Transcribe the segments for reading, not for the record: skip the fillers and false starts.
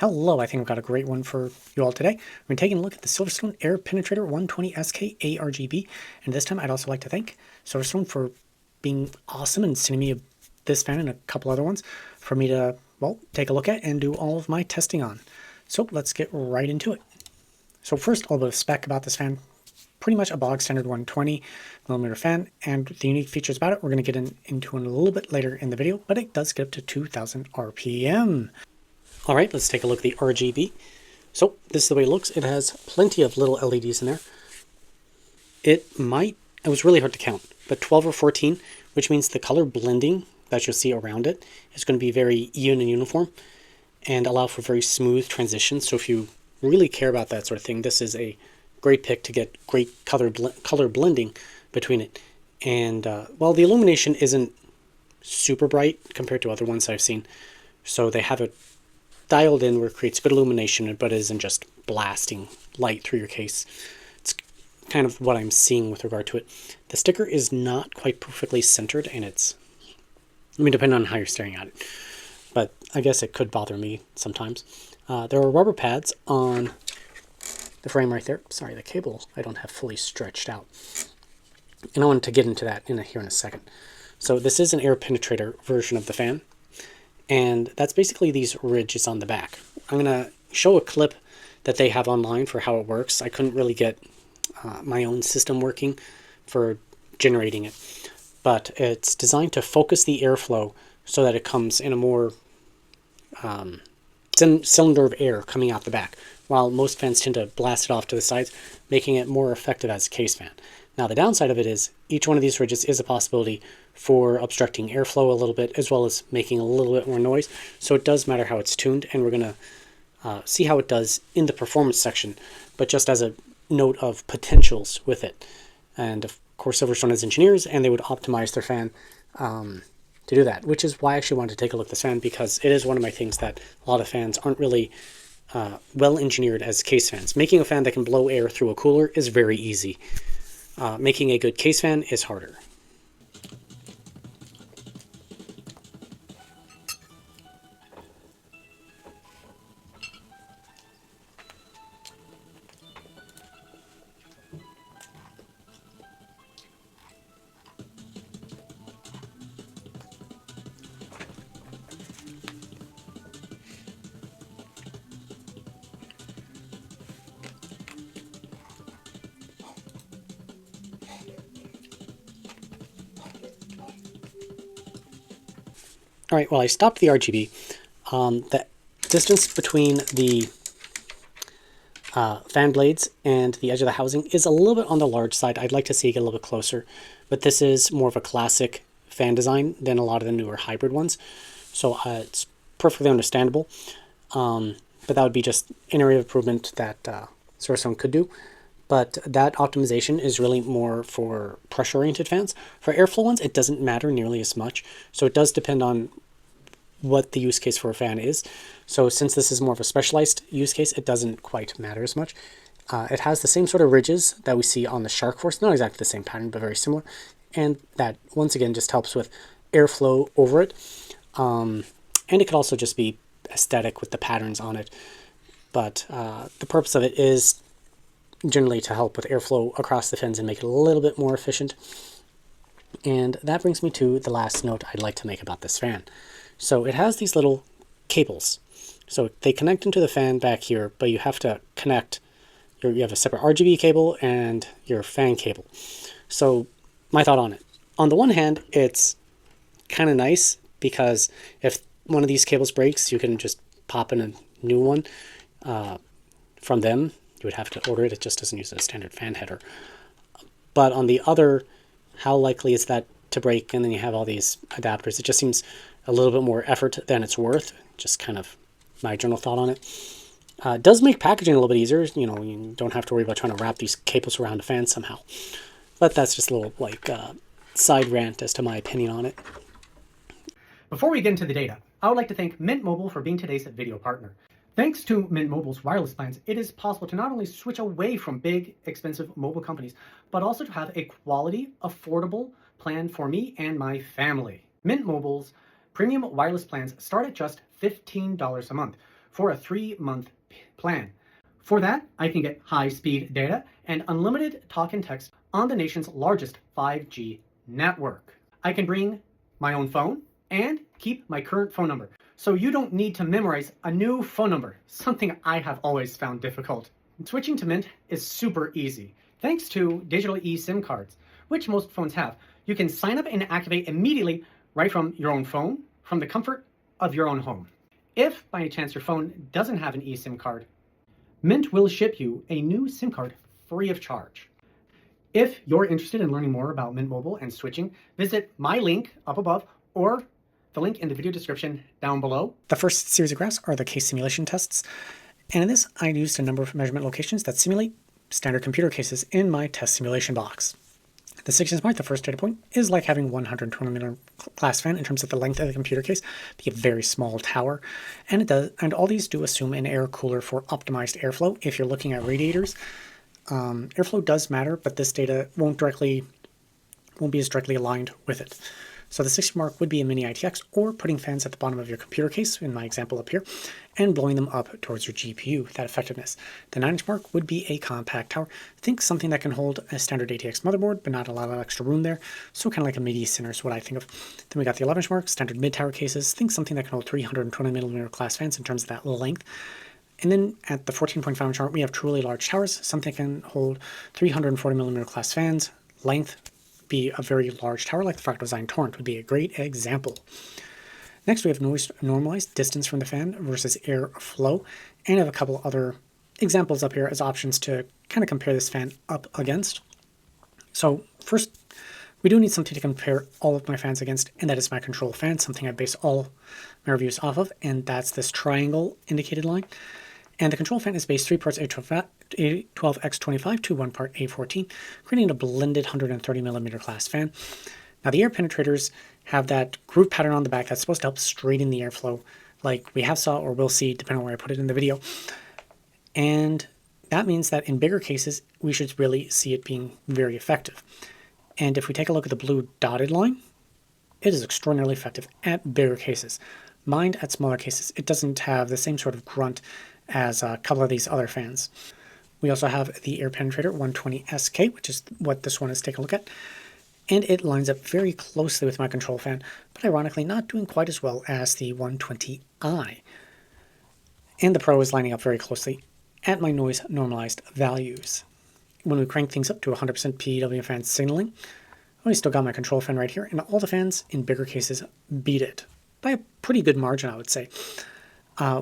Hello, I think I've got a great one for you all today. We're taking a look at the SilverStone Air Penetrator 120SK ARGB, and this time I'd also like to thank SilverStone for being awesome and sending me this fan and a couple other ones for me to, well, take a look at and do all of my testing on. So let's get right into it. So first, a little bit of spec about this fan. Pretty much a bog standard 120mm fan, and the unique features about it we're going to get into a little bit later in the video, but it does get up to 2000 RPM. All right, let's take a look at the RGB. So this is the way it looks. It has plenty of little LEDs in there. It was really hard to count, but 12 or 14, which means the color blending that you'll see around it is going to be very even and uniform and allow for very smooth transitions. So if you really care about that sort of thing, this is a great pick to get great color blending between it. And while the illumination isn't super bright compared to other ones I've seen, so they have it dialed in where it creates good illumination, but isn't just blasting light through your case. It's kind of what I'm seeing with regard to it. The sticker is not quite perfectly centered, and depending on how you're staring at it, but I guess it could bother me sometimes. There are rubber pads on the frame right there. Sorry, the cable I don't have fully stretched out. And I want to get into that here in a second. So this is an air penetrator version of the fan, and that's basically these ridges on the back. I'm going to show a clip that they have online for how it works. I couldn't really get my own system working for generating it, but it's designed to focus the airflow so that it comes in a more cylinder of air coming out the back, while most fans tend to blast it off to the sides, making it more effective as a case fan. Now, the downside of it is each one of these ridges is a possibility for obstructing airflow a little bit, as well as making a little bit more noise. So it does matter how it's tuned, and we're going to see how it does in the performance section, but just as a note of potentials with it. And of course, SilverStone has engineers, and they would optimize their fan to do that, which is why I actually wanted to take a look at this fan, because it is one of my things that a lot of fans aren't really well engineered as case fans. Making a fan that can blow air through a cooler is very easy. Making a good case fan is harder. All right, well, I stopped the RGB. The distance between the fan blades and the edge of the housing is a little bit on the large side. I'd like to see it get a little bit closer, but this is more of a classic fan design than a lot of the newer hybrid ones. So it's perfectly understandable, but that would be just an area of improvement that SilverStone could do. But that optimization is really more for pressure-oriented fans. For airflow ones, it doesn't matter nearly as much. So it does depend on what the use case for a fan is. So since this is more of a specialized use case, it doesn't quite matter as much. It has the same sort of ridges that we see on the Shark Force. Not exactly the same pattern, but very similar. And that, once again, just helps with airflow over it. And it could also just be aesthetic with the patterns on it. But the purpose of it is generally to help with airflow across the fins and make it a little bit more efficient. And that brings me to the last note I'd like to make about this fan. So it has these little cables. So they connect into the fan back here, but you have to connect, you have a separate RGB cable and your fan cable. So my thought on it. On the one hand, it's kind of nice because if one of these cables breaks, you can just pop in a new one from them. You would have to order it. It just doesn't use a standard fan header. But on the other, how likely is that to break? And then you have all these adapters. It just seems a little bit more effort than it's worth. Just kind of my general thought on it. It does make packaging a little bit easier. You know, you don't have to worry about trying to wrap these cables around a fan somehow. But that's just a little side rant as to my opinion on it. Before we get into the data, I would like to thank Mint Mobile for being today's video partner. Thanks to Mint Mobile's wireless plans, it is possible to not only switch away from big, expensive mobile companies, but also to have a quality, affordable plan for me and my family. Mint Mobile's premium wireless plans start at just $15 a month. for a 3-month plan. For that, I can get high-speed data and unlimited talk and text on the nation's largest 5G network. I can bring my own phone and keep my current phone number, so you don't need to memorize a new phone number, something I have always found difficult. Switching to Mint is super easy. Thanks to digital eSIM cards, which most phones have, you can sign up and activate immediately right from your own phone, from the comfort of your own home. If by any chance your phone doesn't have an eSIM card, Mint will ship you a new SIM card free of charge. If you're interested in learning more about Mint Mobile and switching, visit my link up above or the link in the video description down below. The first series of graphs are the case simulation tests, and in this I used a number of measurement locations that simulate standard computer cases in my test simulation box. The 16th mark, the first data point, is like having 120mm glass fan in terms of the length of the computer case, be a very small tower, and all these do assume an air cooler for optimized airflow. If you're looking at radiators, airflow does matter, but this data won't be as directly aligned with it. So the 60 mark would be a mini ITX, or putting fans at the bottom of your computer case, in my example up here, and blowing them up towards your GPU, that effectiveness. The 9-inch mark would be a compact tower. Think something that can hold a standard ATX motherboard, but not a lot of extra room there, so kind of like a MIDI center is what I think of. Then we got the 11-inch mark, standard mid-tower cases. Think something that can hold 320mm glass fans in terms of that length. And then at the 14.5-inch mark, we have truly large towers, something that can hold 340mm glass fans, length, be a very large tower like the Fractal Design Torrent would be a great example. Next we have noise normalized, distance from the fan versus air flow, and I have a couple other examples up here as options to kind of compare this fan up against. So first, we do need something to compare all of my fans against, and that is my control fan, something I base all my reviews off of, and that's this triangle indicated line. And the control fan is based 3 parts A12X25 to 1 part A14, creating a blended 130mm glass fan. Now the air penetrators have that groove pattern on the back that's supposed to help straighten the airflow, like we have saw or will see depending on where I put it in the video. And that means that in bigger cases, we should really see it being very effective. And if we take a look at the blue dotted line, it is extraordinarily effective at bigger cases. Mind at smaller cases, it doesn't have the same sort of grunt as a couple of these other fans. We also have the air penetrator 120SK, which is what this one is taking a look at. And it lines up very closely with my control fan, but ironically not doing quite as well as the 120i. And the Pro is lining up very closely at my noise normalized values. When we crank things up to 100% PWM fan signaling, I still got my control fan right here, and all the fans in bigger cases beat it by a pretty good margin, I would say.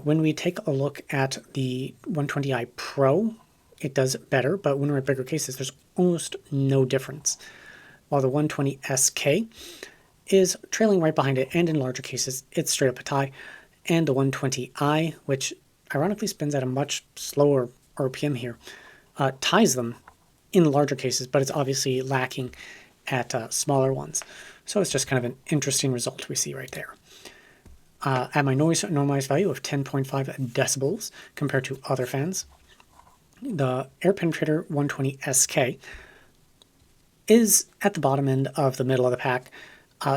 When we take a look at the 120i Pro, it does better, but when we're at bigger cases, there's almost no difference. While the 120SK is trailing right behind it, and in larger cases, it's straight up a tie. And the 120i, which ironically spins at a much slower RPM here, ties them in larger cases, but it's obviously lacking at smaller ones. So it's just kind of an interesting result we see right there. At my noise normalized value of 10.5 decibels compared to other fans, the air penetrator 120SK is at the bottom end of the middle of the pack.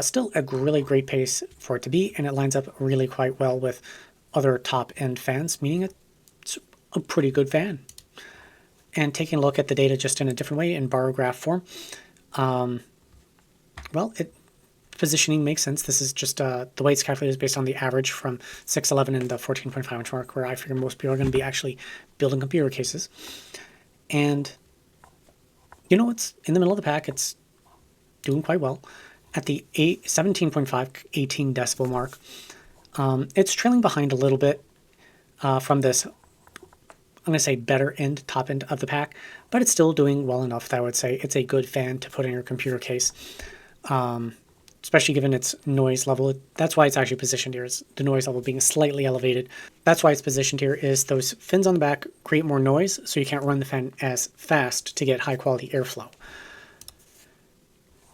Still a really great pace for it to be, and it lines up really quite well with other top-end fans, meaning it's a pretty good fan. And taking a look at the data just in a different way, in bar graph form, well, positioning makes sense. This is just the way it's calculated is based on the average from 611 and the 14.5-inch mark, where I figure most people are going to be actually building computer cases. And you know, it's in the middle of the pack. It's doing quite well. At the 17.5, 18 decibel mark, it's trailing behind a little bit from this, I'm going to say better end, top end of the pack, but it's still doing well enough that I would say it's a good fan to put in your computer case, especially given its noise level. That's why it's actually positioned here, is the noise level being slightly elevated. That's why it's positioned here, is those fins on the back create more noise, so you can't run the fan as fast to get high quality airflow.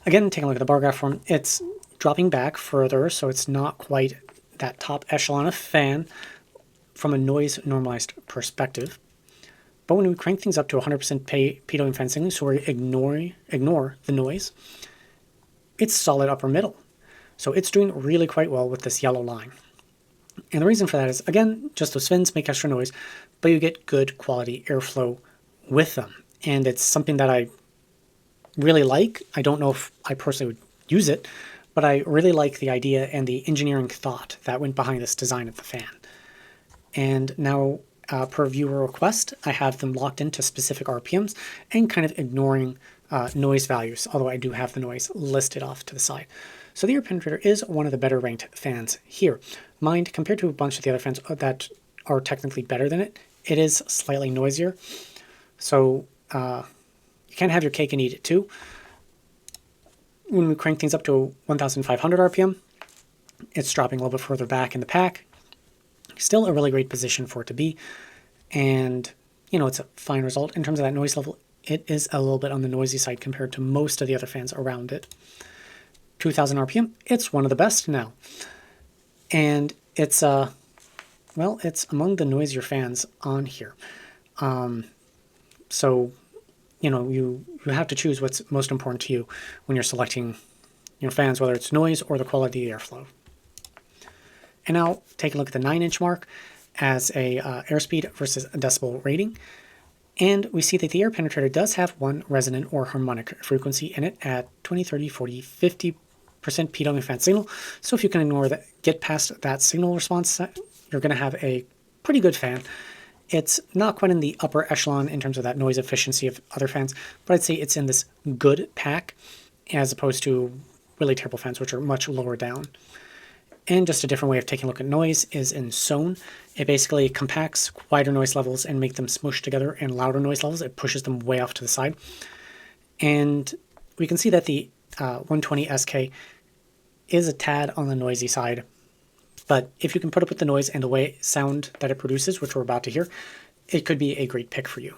Again, taking a look at the bar graph form, it's dropping back further, so it's not quite that top echelon of fan from a noise normalized perspective. But when we crank things up to 100% PWM fan signaling, so we ignore the noise, it's solid upper middle. So it's doing really quite well with this yellow line. And the reason for that is, again, just those fins make extra noise, but you get good quality airflow with them. And it's something that I really like. I don't know if I personally would use it, but I really like the idea and the engineering thought that went behind this design of the fan. And now, per viewer request, I have them locked into specific RPMs and kind of ignoring noise values, although I do have the noise listed off to the side. So the air penetrator is one of the better ranked fans here. Mind, compared to a bunch of the other fans that are technically better than it, it is slightly noisier. So you can have your cake and eat it too. When we crank things up to 1500 RPM, it's dropping a little bit further back in the pack. Still a really great position for it to be. And, you know, it's a fine result. In terms of that noise level, it is a little bit on the noisy side compared to most of the other fans around it. 2000 RPM, it's one of the best now. And it's, well, it's among the noisier fans on here. So, you know, you have to choose what's most important to you when you're selecting your fans, whether it's noise or the quality of the airflow. And now take a look at the 9-inch mark as a airspeed versus a decibel rating. And we see that the air penetrator does have one resonant or harmonic frequency in it at 20, 30, 40, 50% PWM fan signal. So if you can ignore that, get past that signal response, you're going to have a pretty good fan. It's not quite in the upper echelon in terms of that noise efficiency of other fans, but I'd say it's in this good pack as opposed to really terrible fans, which are much lower down. And just a different way of taking a look at noise is in SONE. It basically compacts wider noise levels and make them smush together, and louder noise levels, it pushes them way off to the side. And we can see that the 120SK is a tad on the noisy side. But if you can put up with the noise and the way sound that it produces, which we're about to hear, it could be a great pick for you.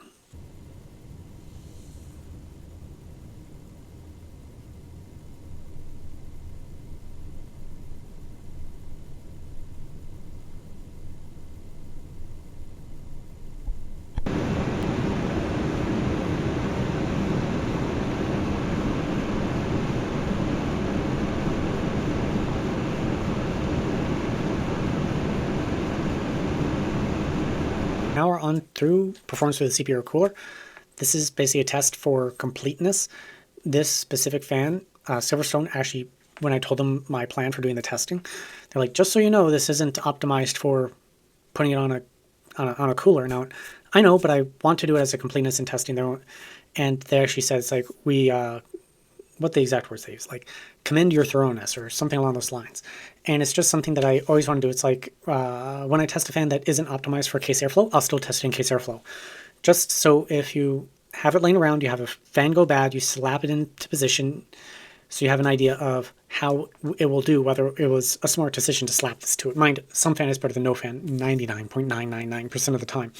Now we're on through performance with the CPU cooler. This is basically a test for completeness. This specific fan, SilverStone, actually, when I told them my plan for doing the testing, they're like, just so you know, this isn't optimized for putting it on a cooler. Now, I know, but I want to do it as a completeness in testing. And they actually said, it's like, what the exact words they use, like commend your thoroughness or something along those lines. And it's just something that I always want to do. It's like when I test a fan that isn't optimized for case airflow, I'll still test it in case airflow. Just so if you have it laying around, you have a fan go bad, you slap it into position so you have an idea of how it will do, whether it was a smart decision to slap this to it. Mind, some fan is better than no fan 99.999% of the time.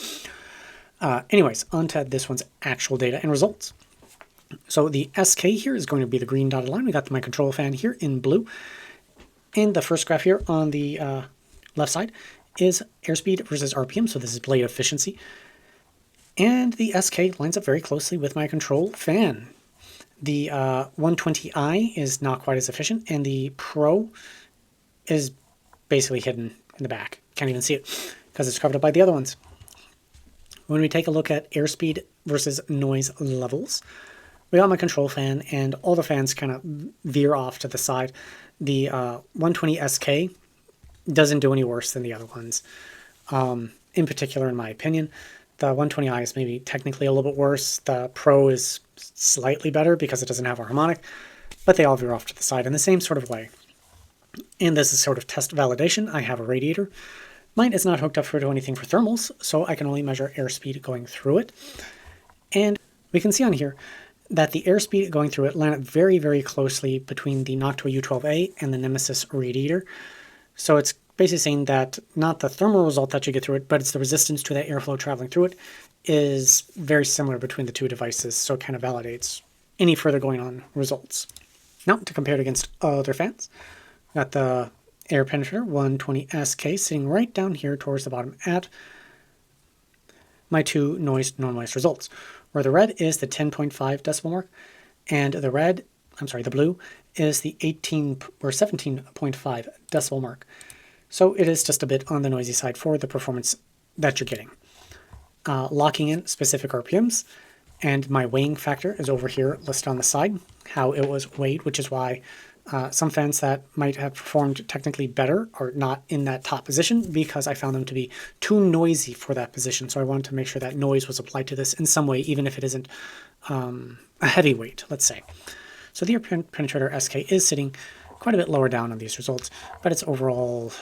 Anyways, on to this one's actual data and results. So the SK here is going to be the green dotted line. We got my control fan here in blue. And the first graph here on the left side is airspeed versus RPM. So this is blade efficiency. And the SK lines up very closely with my control fan. The 120i is not quite as efficient. And the Pro is basically hidden in the back. Can't even see it because it's covered up by the other ones. When we take a look at airspeed versus noise levels, we got my control fan, and all the fans kind of veer off to the side. The 120SK doesn't do any worse than the other ones. In particular, in my opinion, the 120i is maybe technically a little bit worse. The Pro is slightly better because it doesn't have a harmonic, but they all veer off to the side in the same sort of way. And this is sort of test validation. I have a radiator. Mine is not hooked up to anything for thermals, so I can only measure airspeed going through it. And we can see on here that the airspeed going through it line up very, very closely between the Noctua U12A and the Nemesis radiator. So it's basically saying that not the thermal result that you get through it, but it's the resistance to that airflow traveling through it is very similar between the two devices, so it kind of validates any further going on results. Now, to compare it against other fans, we got the air penetrator 120SK sitting right down here towards the bottom at my two noise normalized results, where the red is the 10.5 decibel mark, and the blue is the 18 or 17.5 decibel mark. So it is just a bit on the noisy side for the performance that you're getting. Locking in specific RPMs, and my weighing factor is over here listed on the side, how it was weighed, which is why some fans that might have performed technically better are not in that top position, because I found them to be too noisy for that position. So I wanted to make sure that noise was applied to this in some way, even if it isn't a heavyweight, let's say. So the Penetrator SK is sitting quite a bit lower down on these results, but it's overall,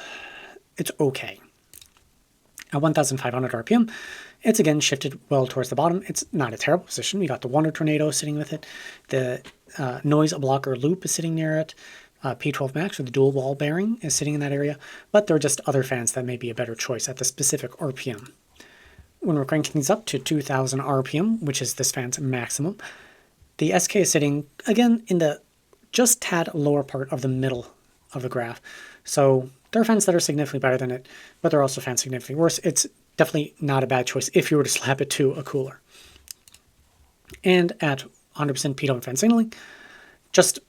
it's okay. At 1,500 RPM, it's again shifted well towards the bottom. It's not a terrible position. We got the Wonder Tornado sitting with it. The noise blocker loop is sitting near it. P12 Max, or the dual wall bearing, is sitting in that area. But there are just other fans that may be a better choice at the specific RPM. When we're cranking things up to 2,000 RPM, which is this fan's maximum, the SK is sitting, again, in the just tad lower part of the middle of the graph. So there are fans that are significantly better than it, but there are also fans significantly worse. It's definitely not a bad choice if you were to slap it to a cooler. And at 100% PWM fan signaling, just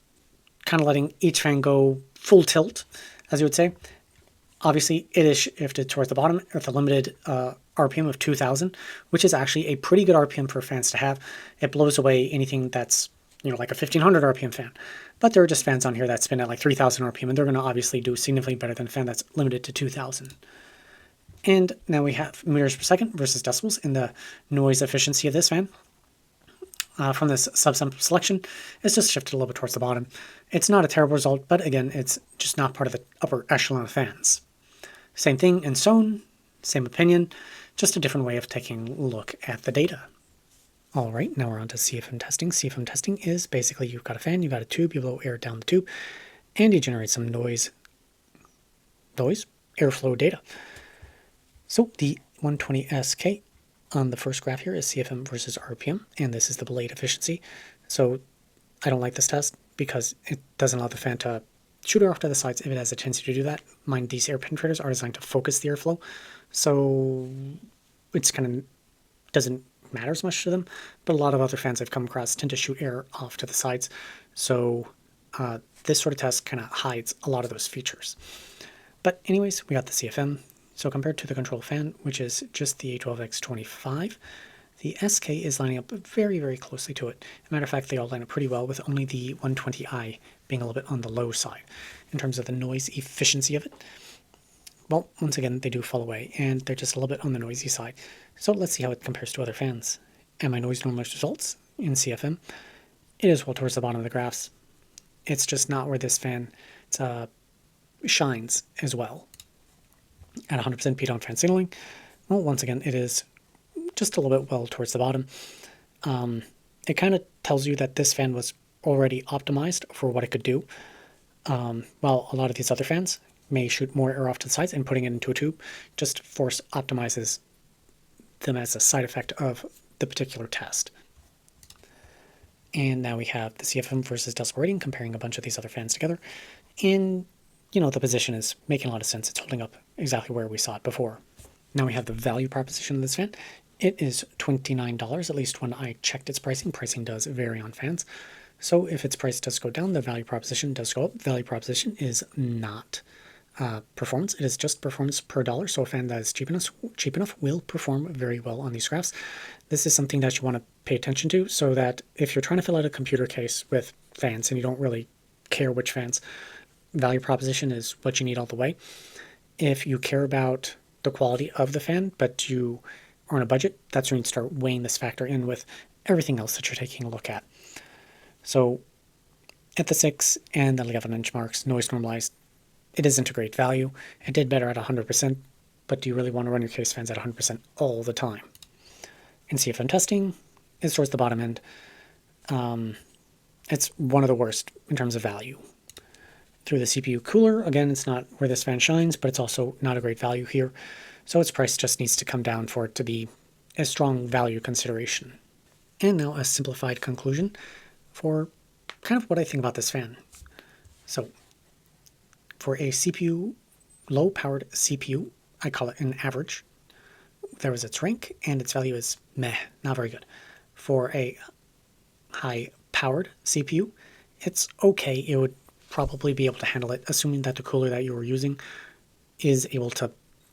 kind of letting each fan go full tilt, as you would say. Obviously, it is shifted towards the bottom with a limited RPM of 2,000, which is actually a pretty good RPM for fans to have. It blows away anything that's, like a 1,500 RPM fan. But there are just fans on here that spin at like 3,000 RPM, and they're going to obviously do significantly better than a fan that's limited to 2,000. And now we have meters per second versus decibels in the noise efficiency of this fan. From this subsample selection, it's just shifted a little bit towards the bottom. It's not a terrible result, but again, it's just not part of the upper echelon of fans. Same thing in Zone, same opinion, just a different way of taking a look at the data. All right, now we're on to CFM testing. CFM testing is basically you've got a fan, you've got a tube, you blow air down the tube, and you generate some noise, airflow data. So the 120SK on the first graph here is CFM versus RPM, and this is the blade efficiency. So I don't like this test because it doesn't allow the fan to shoot air off to the sides if it has a tendency to do that. Mind, these air penetrators are designed to focus the airflow, so it's kind of doesn't matter as much to them, but a lot of other fans I've come across tend to shoot air off to the sides, so this sort of test kind of hides a lot of those features. But anyways, we got the CFM. So compared to the control fan, which is just the A12X25, the SK is lining up very, very closely to it. As a matter of fact, they all line up pretty well, with only the 120i being a little bit on the low side in terms of the noise efficiency of it. Well, once again, they do fall away, and they're just a little bit on the noisy side. So let's see how it compares to other fans. And my noise normalized results in CFM, it is well towards the bottom of the graphs. It's just not where this fan shines as well. At 100% PWM fan signaling, well, once again, it is just a little bit well towards the bottom. It kind of tells you that this fan was already optimized for what it could do, while a lot of these other fans may shoot more air off to the sides, and putting it into a tube just force optimizes them as a side effect of the particular test. And now we have the CFM versus decibel rating, comparing a bunch of these other fans together. And the position is making a lot of sense. It's holding up exactly where we saw it before. Now we have the value proposition of this fan. It is $29, at least when I checked its pricing. Pricing does vary on fans. So if its price does go down, the value proposition does go up. Value proposition is not performance. It is just performance per dollar. So a fan that is cheap enough will perform very well on these graphs. This is something that you want to pay attention to, so that if you're trying to fill out a computer case with fans and you don't really care which fans, value proposition is what you need all the way. If you care about the quality of the fan, but you are on a budget, that's when you start weighing this factor in with everything else that you're taking a look at. So at the 6 and the 11-inch marks, noise normalized, it isn't a great value. It did better at 100%, but do you really want to run your case fans at 100% all the time? In CFM testing, it's towards the bottom end. It's one of the worst in terms of value. Through the CPU cooler, again, it's not where this fan shines, but it's also not a great value here. So its price just needs to come down for it to be a strong value consideration. And now a simplified conclusion for kind of what I think about this fan. So for a CPU, low-powered CPU, I call it an average. There was its rank, and its value is meh, not very good. For a high-powered CPU, it's okay. It would probably be able to handle it, assuming that the cooler that you were using is able to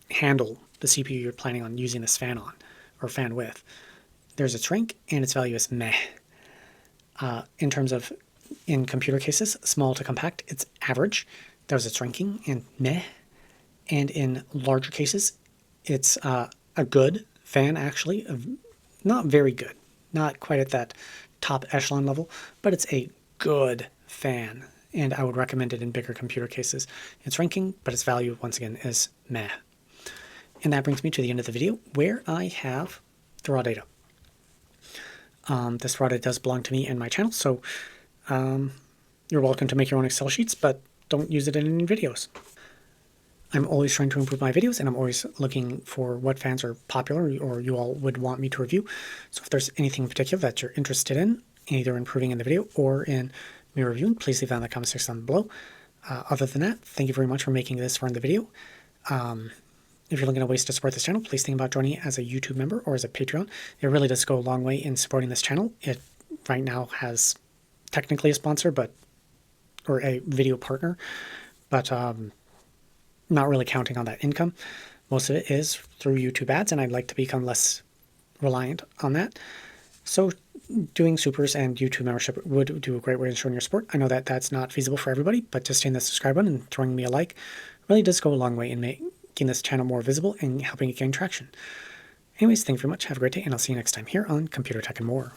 handle the CPU you're planning on using this fan on, or fan with. There's its rank, and its value is meh. In terms of, in computer cases, small to compact, it's average. There's its ranking, and meh. And in larger cases, it's a good fan, actually. Not very good. Not quite at that top echelon level, but it's a good fan. And I would recommend it in bigger computer cases. Its ranking, but its value, once again, is meh. And that brings me to the end of the video, where I have the raw data. This raw data does belong to me and my channel, so you're welcome to make your own Excel sheets, but don't use it in any videos. I'm always trying to improve my videos, and I'm always looking for what fans are popular or you all would want me to review. So if there's anything in particular that you're interested in, either improving in the video or in me reviewing, please leave that in the comment section down below. Other than that, thank you very much for making this far in the video. If you're looking at ways to support this channel, please think about joining as a YouTube member or as a Patreon. It really does go a long way in supporting this channel. It right now has technically a sponsor, or a video partner, but not really counting on that income. Most of it is through YouTube ads, and I'd like to become less reliant on that. So doing supers and YouTube membership would do a great way in showing your support. I know that that's not feasible for everybody, but just hitting the subscribe button and throwing me a like really does go a long way in making this channel more visible and helping it gain traction. Anyways, thank you very much. Have a great day, and I'll see you next time here on Computer Tech and More.